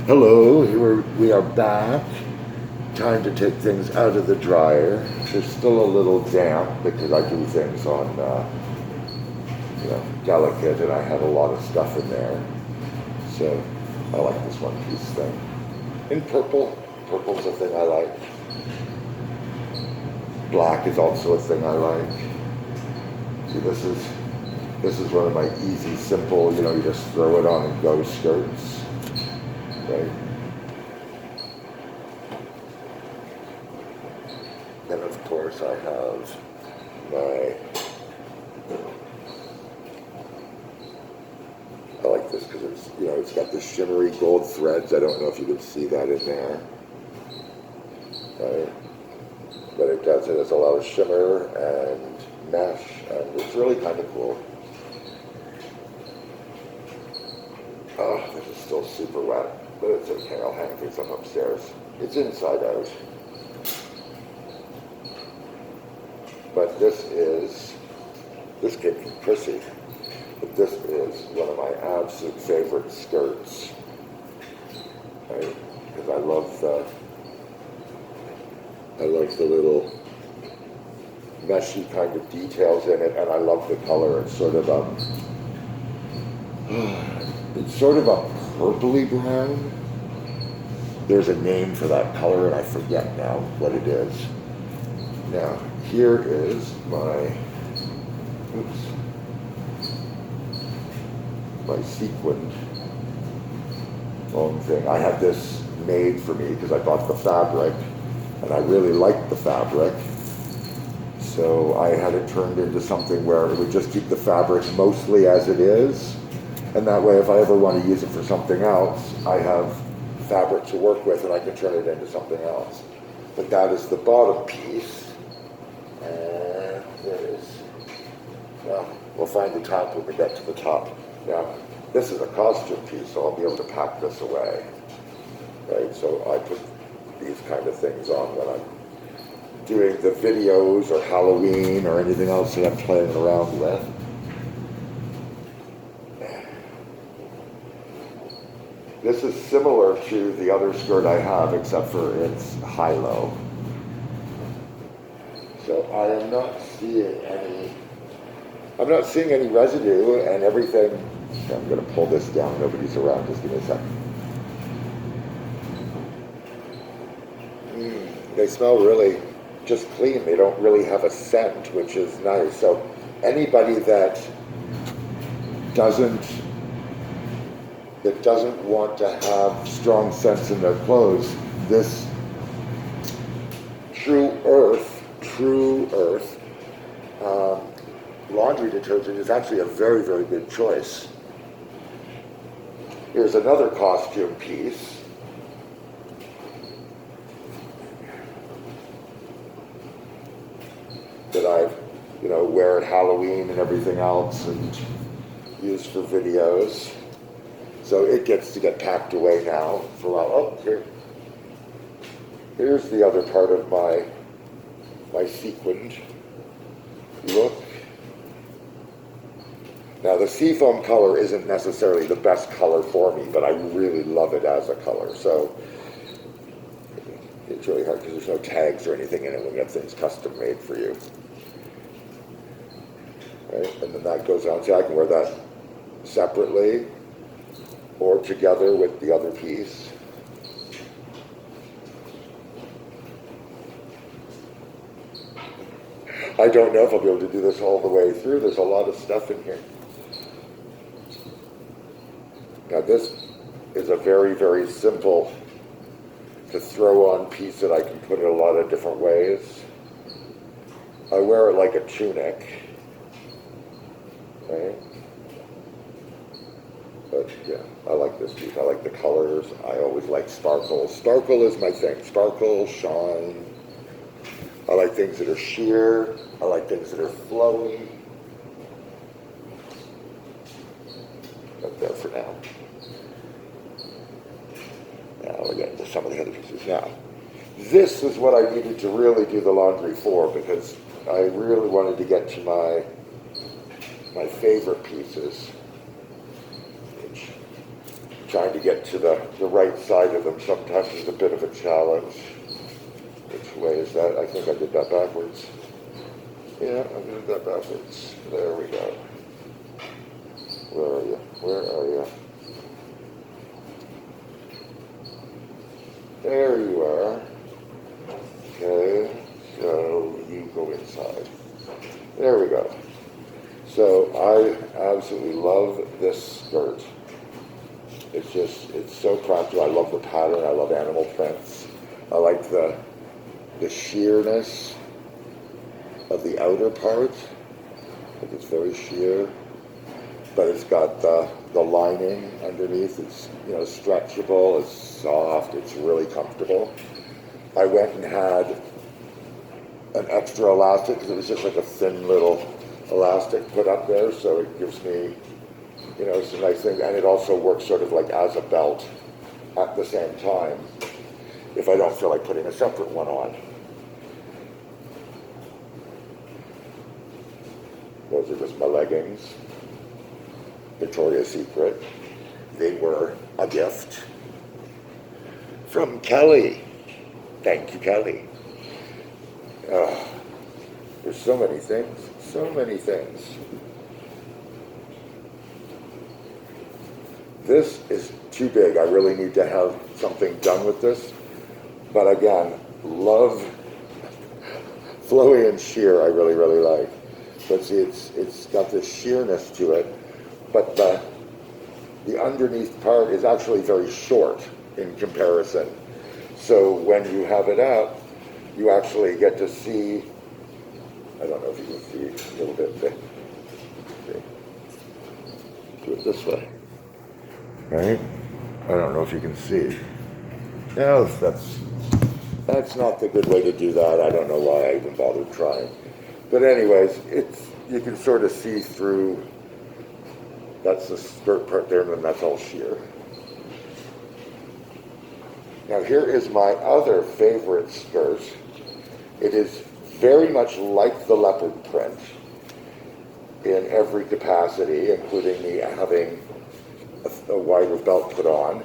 Hello, here we are back. Time to take things out of the dryer. There's still a little damp because I do things on, delicate, and I had a lot of stuff in there. So I like this one piece thing. In purple, purple's a thing I like. Black is also a thing I like. See, this is one of my easy, simple, you just throw it on and go skirts. Right? And of course I have I like this because it's got the shimmery gold threads. I don't know if you can see that in there. Right? But it does. It has a lot of shimmer and mesh, and it's really kind of cool. Oh, this is still super wet, but it's okay. I'll hang things up upstairs. It's inside out. But this came from Chrissy, but this is one of my absolute favorite skirts, right? Because I love the little meshy kind of details in it, and I love the color. It's sort of a purpley brown. There's a name for that color, and I forget now what it is. Now, here is my sequined long thing. I had this made for me because I bought the fabric, and I really liked the fabric. So I had it turned into something where it would just keep the fabric mostly as it is, and that way if I ever want to use it for something else, I have fabric to work with and I can turn it into something else. But that is the bottom piece. And there it is. Well, we'll find the top when we get to the top. Now, this is a costume piece, so I'll be able to pack this away. Right, so I put these kind of things on when I'm doing the videos or Halloween or anything else that I'm playing around with. This is similar to the other skirt I have, except for it's high-low. So I am not seeing any residue, and everything. I'm going to pull this down. Nobody's around. Just give me a second. They smell really just clean. They don't really have a scent, which is nice. So anybody that doesn't want to have strong scents in their clothes, this True Earth laundry detergent is actually a very, very good choice. Here's another costume piece. That I, wear at Halloween and everything else and use for videos. So it gets to get packed away now for a while. Oh, here's the other part of my sequined look. Now the seafoam color isn't necessarily the best color for me, but I really love it as a color. So it's really hard because there's no tags or anything in it when you have things custom made for you. Right? And then that goes on. See, I can wear that separately or together with the other piece. I don't know if I'll be able to do this all the way through. There's a lot of stuff in here. Now this is a very, very simple to throw on piece that I can put in a lot of different ways. I wear it like a tunic. Right? But yeah, I like this piece. I like the colors. I always like sparkle. Sparkle is my thing. Sparkle, shine. I like things that are sheer. I like things that are flowy. Up there for now. Now we're getting to some of the other pieces. Now, this is what I needed to really do the laundry for, because I really wanted to get to my favorite pieces, which trying to get to the right side of them sometimes is a bit of a challenge. Which way is that? I think I did that backwards. Yeah, I did that backwards. There we go. Where are you? Where are you? There you are. Okay, so you go inside. There we go. So I absolutely love this skirt. It's so practical. I love the pattern. I love animal prints. I like the sheerness of the outer part. Like it's very sheer, but it's got the lining underneath. It's stretchable. It's soft. It's really comfortable. I went and had an extra elastic because it was just like a thin little elastic put up there, so it gives me, it's a nice thing, and it also works sort of like as a belt at the same time if I don't feel like putting a separate one on. Those are just my leggings. Victoria's Secret. They were a gift from Kelly. Thank you, Kelly. There's so many things. So many things. This is too big. I really need to have something done with this. But again, love flowy and sheer I really, really like. But see, it's got this sheerness to it, but the underneath part is actually very short in comparison. So when you have it out, you actually get to see, I don't know if you can see a little bit there. Okay. Do it this way. Right? I don't know if you can see. No, that's not the good way to do that. I don't know why I even bothered trying. But anyways, you can sort of see through. That's the skirt part there, and then that's all sheer. Now here is my other favorite skirt. It is very much like the leopard print in every capacity, including me having a wider belt put on.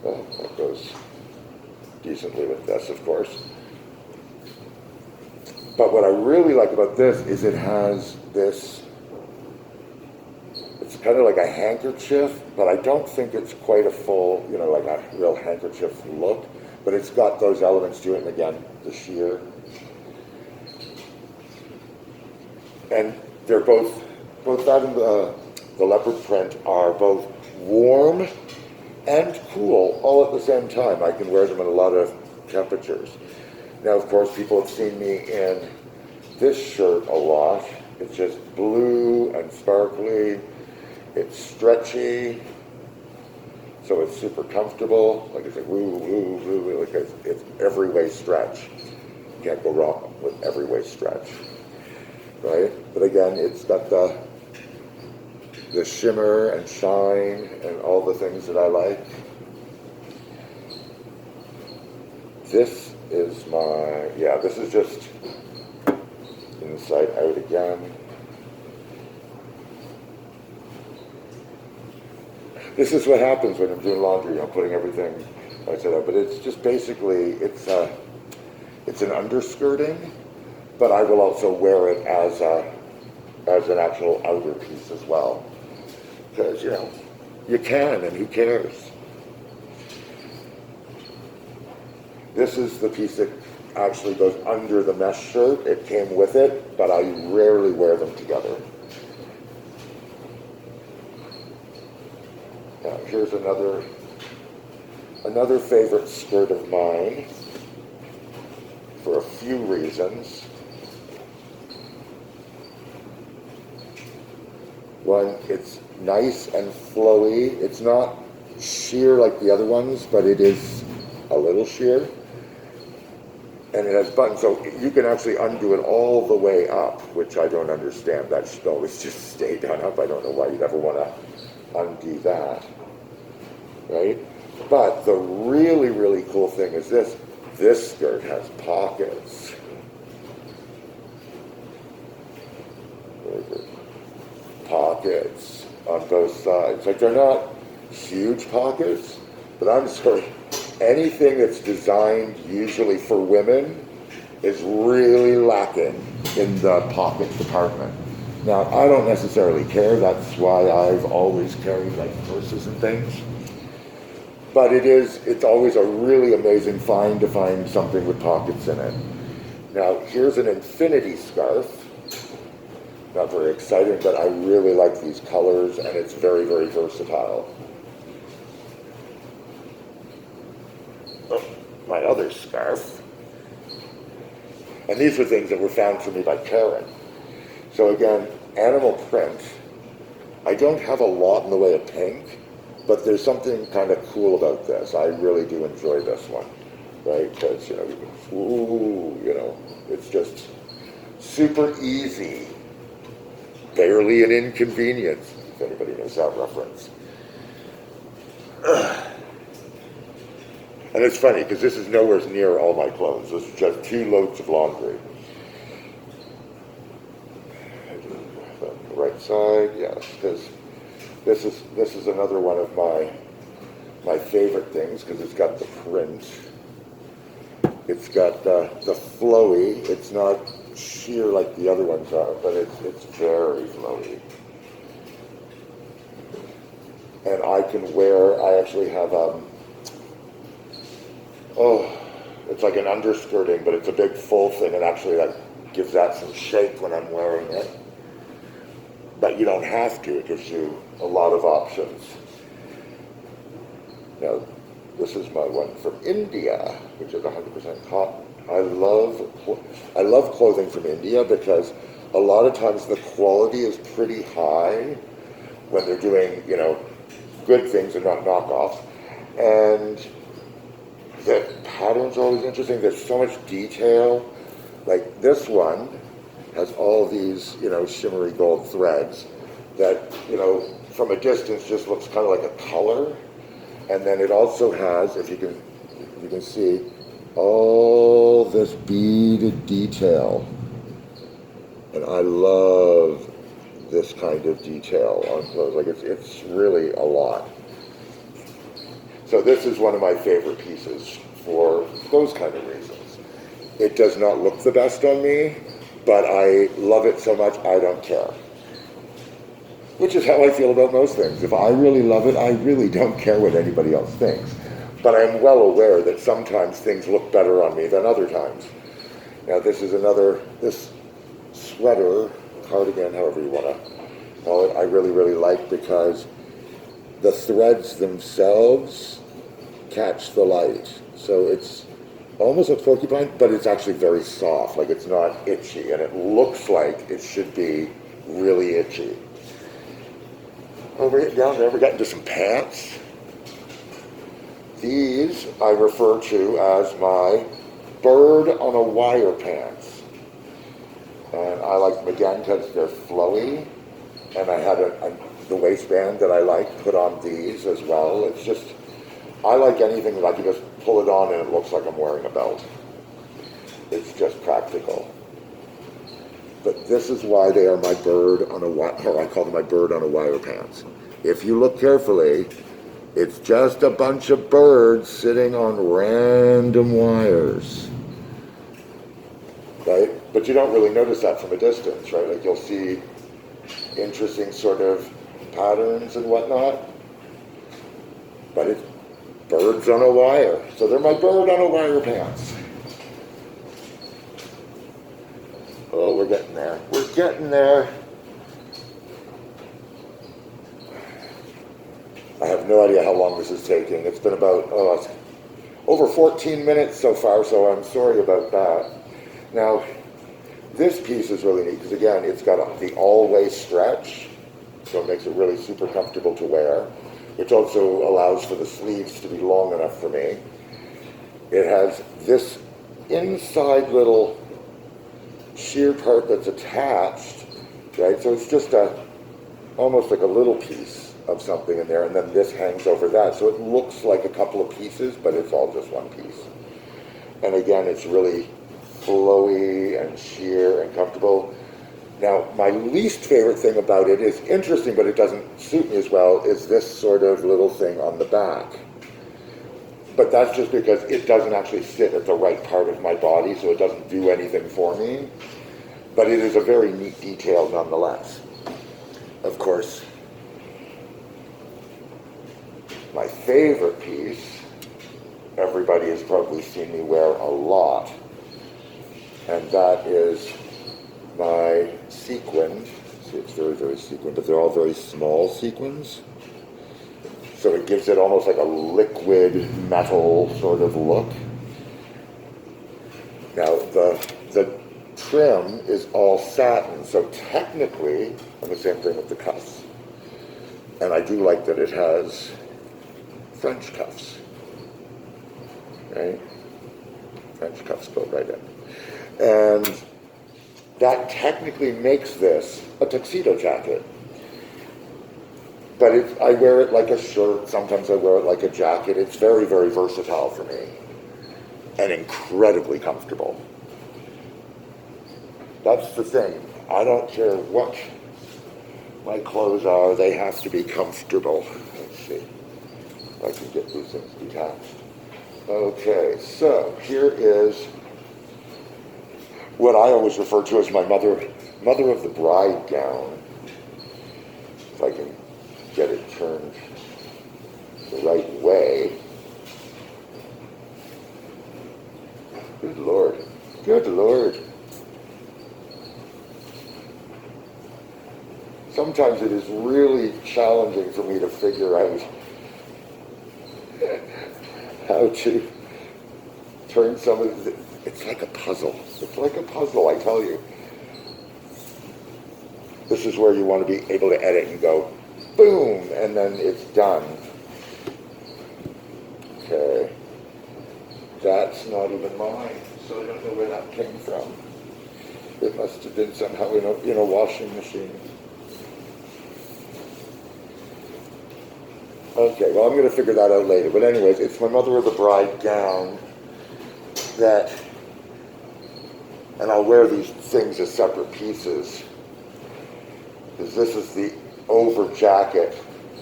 Well, that goes decently with this, of course. But what I really like about this is it has this, it's kind of like a handkerchief, but I don't think it's quite a full, like a real handkerchief look, but it's got those elements to it, and again, the sheer. And they're both that and the leopard print are both warm and cool all at the same time. I can wear them in a lot of temperatures. Now, of course, people have seen me in this shirt a lot. It's just blue and sparkly. It's stretchy, so it's super comfortable. Like it's like woo, woo, woo, like it's every way stretch. You can't go wrong with every way stretch, right? But again, it's got the shimmer and shine and all the things that I like. This is this is just inside out again. This is what happens when I'm doing laundry. I'm putting everything outside out, but it's just basically it's an underskirting, but I will also wear it as an actual outer piece as well, because you can, and who cares? This is the piece that actually goes under the mesh shirt. It came with it, but I rarely wear them together. Now, here's another favorite skirt of mine for a few reasons. One, it's nice and flowy. It's not sheer like the other ones, but it is a little sheer. And it has buttons, so you can actually undo it all the way up, which I don't understand. That should always just stay done up. I don't know why you'd ever want to undo that, right? But the really, really cool thing is this. This skirt has pockets. Pockets on both sides. Like they're not huge pockets, but I'm sorry, anything that's designed usually for women is really lacking in the pocket department. Now, I don't necessarily care. That's why I've always carried like purses and things. But it's always a really amazing find to find something with pockets in it. Now, here's an infinity scarf. Not very exciting, but I really like these colors, and it's very, very versatile. Oh, my other scarf. And these were things that were found for me by Karen. So again, animal print. I don't have a lot in the way of pink, but there's something kind of cool about this. I really do enjoy this one, right? Because, it's just super easy. Barely an inconvenience, if anybody knows that reference. And it's funny, because this is nowhere near all my clothes. This is just 2 loads of laundry. The right side, yes, because this is another one of my favorite things, because it's got the print. It's got the flowy. It's not sheer like the other ones are, but it's very flowy. And I actually have it's like an underskirting, but it's a big full thing, and actually that gives that some shape when I'm wearing it. But you don't have to. It gives you a lot of options. Now, this is my one from India, which is 100% cotton. I love clothing from India because a lot of times the quality is pretty high when they're doing, good things and not knockoffs. And the pattern's always interesting. There's so much detail. Like this one has all these, shimmery gold threads that, from a distance just looks kind of like a color. And then it also has, if you can see, all this beaded detail. And I love this kind of detail on clothes. Like it's really a lot. So this is one of my favorite pieces for those kind of reasons. It does not look the best on me, but I love it so much I don't care. Which is how I feel about most things. If I really love it, I really don't care what anybody else thinks. But I'm well aware that sometimes things look better on me than other times. Now this sweater, cardigan, however you want to call it, I really, really like because the threads themselves catch the light. So it's almost a porcupine, but it's actually very soft. Like it's not itchy, and it looks like it should be really itchy. Over down there, we got into some pants. These I refer to as my bird on a wire pants. And I like them again because they're flowy. And I had the waistband that I like put on these as well. It's just, I like anything that I can just pull it on and it looks like I'm wearing a belt. It's just practical. But this is why they are my bird on a wire, or I call them my bird on a wire pants. If you look carefully, it's just a bunch of birds sitting on random wires, right? But you don't really notice that from a distance, right? Like you'll see interesting sort of patterns and whatnot, but it's birds on a wire. So they're my bird on a wire pants. Oh, we're getting there. We're getting there. I have no idea how long this is taking. It's been about, it's over 14 minutes so far, so I'm sorry about that. Now, this piece is really neat because, again, it's got the all-way stretch, so it makes it really super comfortable to wear, which also allows for the sleeves to be long enough for me. It has this inside little sheer part that's attached, right? So it's just almost like a little piece of something in there, and then this hangs over that. So it looks like a couple of pieces, but it's all just one piece. And again, it's really flowy and sheer and comfortable. Now, my least favorite thing about it is interesting, but it doesn't suit me as well, is this sort of little thing on the back. But that's just because it doesn't actually sit at the right part of my body, so it doesn't do anything for me. But it is a very neat detail nonetheless. Of course, my favorite piece, everybody has probably seen me wear a lot, and that is my sequined. See, it's very, very sequined, but they're all very small sequins. So it gives it almost like a liquid metal sort of look. Now, the trim is all satin, so technically, and the same thing with the cuffs. And I do like that it has French cuffs, right? French cuffs go right in. And that technically makes this a tuxedo jacket. But I wear it like a shirt, sometimes I wear it like a jacket. It's very, very versatile for me and incredibly comfortable. That's the thing. I don't care what my clothes are, they have to be comfortable. Let's see if I can get these things detached. Okay, so here is what I always refer to as my mother of the bride gown. If I can get it turned the right way. Good Lord. Good Lord. Sometimes it is really challenging for me to figure out how to turn some of the, it's like a puzzle. It's like a puzzle, I tell you. This is where you want to be able to edit and go, boom, and then it's done. Okay. That's not even mine, so I don't know where that came from. It must have been somehow in a washing machine. Okay, well, I'm going to figure that out later. But anyways, it's my mother of the bride gown that, and I'll wear these things as separate pieces, because this is the over jacket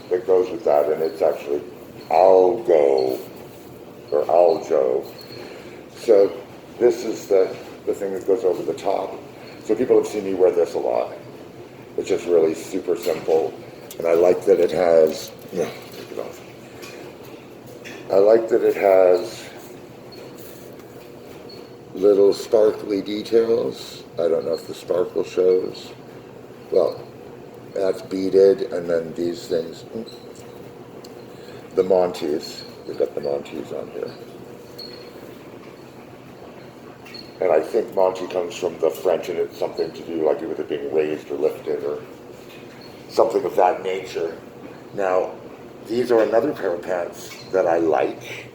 that goes with that, and it's actually algo, or aljo. So this is the thing that goes over the top. So people have seen me wear this a lot. It's just really super simple, and I like that it has, take it off. I like that it has little sparkly details. I don't know if the sparkle shows. Well, that's beaded, and then these things, the Montes, we've got the Montes on here. And I think Monty comes from the French, and it's something to do like with it being raised or lifted or something of that nature. Now, these are another pair of pants that I like.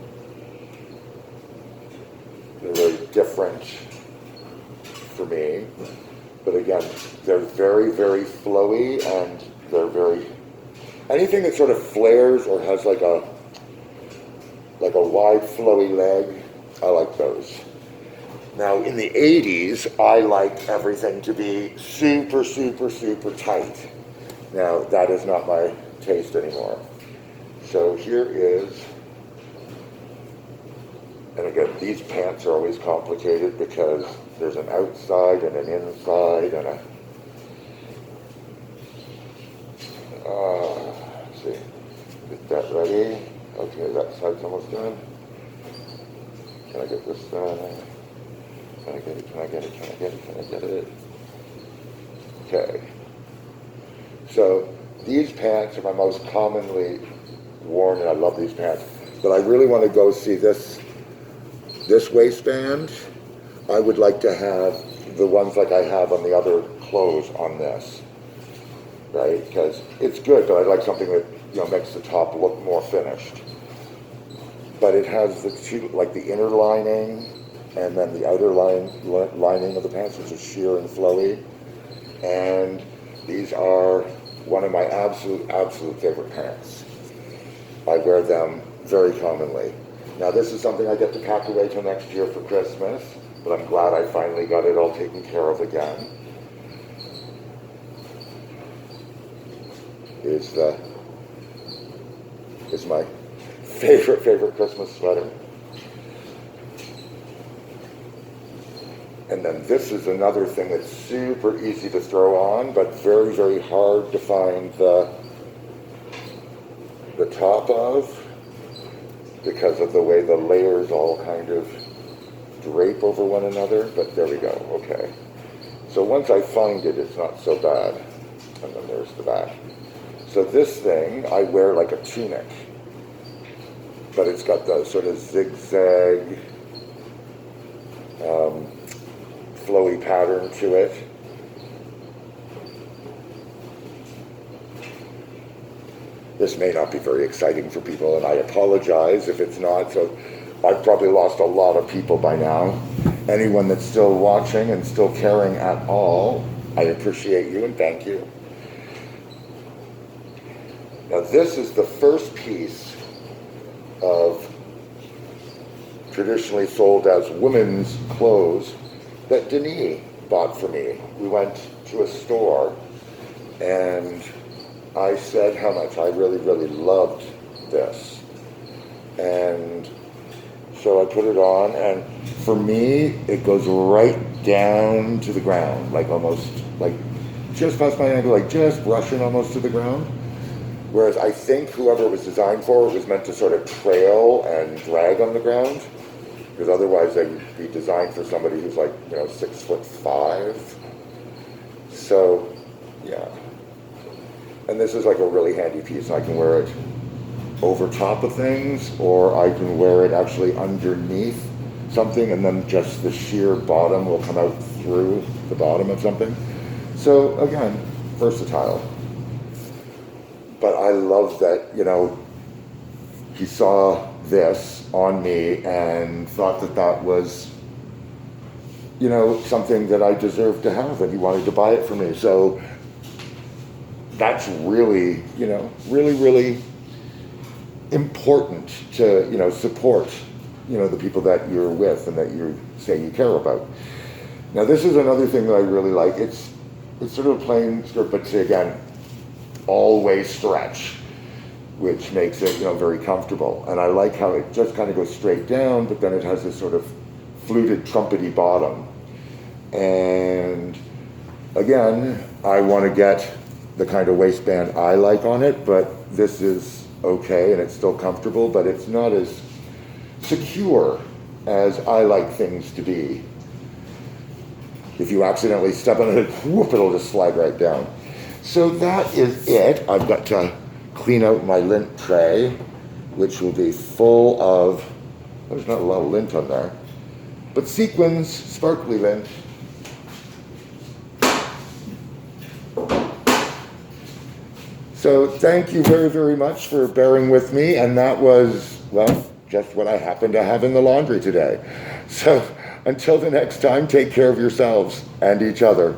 They're very different for me. But again, they're very, very flowy, and they're very, anything that sort of flares or has like a wide flowy leg, I like those. Now in the 80s, I liked everything to be super, super, super tight. Now that is not my taste anymore. So here is, and again, these pants are always complicated because there's an outside and an inside and a, let's see, get that ready. Okay, that side's almost done. Can I get this done? Can I get it? Can I get it? Can I get it? Can I get it? Okay. So these pants are my most commonly worn, and I love these pants. But I really want to go see this waistband. I would like to have the ones like I have on the other clothes on this, right? Because it's good, but I'd like something that makes the top look more finished. But it has the inner lining and then the outer lining of the pants, which is sheer and flowy. And these are one of my absolute favorite pants. I wear them very commonly. Now this is something I get to pack away till next year for Christmas, but I'm glad I finally got it all taken care of again. is my favorite Christmas sweater. And then this is another thing that's super easy to throw on, but very, very hard to find the top of, because of the way the layers all kind of drape over one another. But there we go, okay. So once I find it, it's not so bad. And then there's the back. So this thing I wear like a tunic, but it's got the sort of zigzag flowy pattern to it. This may not be very exciting for people, and I apologize if it's not. So I've probably lost a lot of people by now. Anyone that's still watching and still caring at all, I appreciate you and thank you. Now this is the first piece of traditionally sold as women's clothes that Denis bought for me. We went to a store and I said how much I really, really loved this. And so I put it on, and for me, it goes right down to the ground, like almost, like just past my ankle, like just brushing almost to the ground. Whereas I think whoever it was designed for, it was meant to sort of trail and drag on the ground, because otherwise they would be designed for somebody who's like, 6'5". So, yeah. And this is like a really handy piece. I can wear it over top of things, or I can wear it actually underneath something, and then just the sheer bottom will come out through the bottom of something. So again, versatile. But I love that, he saw this on me and thought that that was, something that I deserved to have, and he wanted to buy it for me. So that's really, really, really important to, support, the people that you're with and that you say you care about. Now this is another thing that I really like. It's sort of a plain skirt, but say again, all-way stretch, which makes it, very comfortable. And I like how it just kind of goes straight down, but then it has this sort of fluted, trumpety bottom. And again, I want to get the kind of waistband I like on it, but this is okay, and it's still comfortable, but it's not as secure as I like things to be. If you accidentally step on it, whoop, it'll just slide right down. So that is it. I've got to clean out my lint tray, which will be full of, there's not a lot of lint on there, but sequins, sparkly lint. So thank you very, very much for bearing with me, and that was, well, just what I happened to have in the laundry today. So until the next time, take care of yourselves and each other.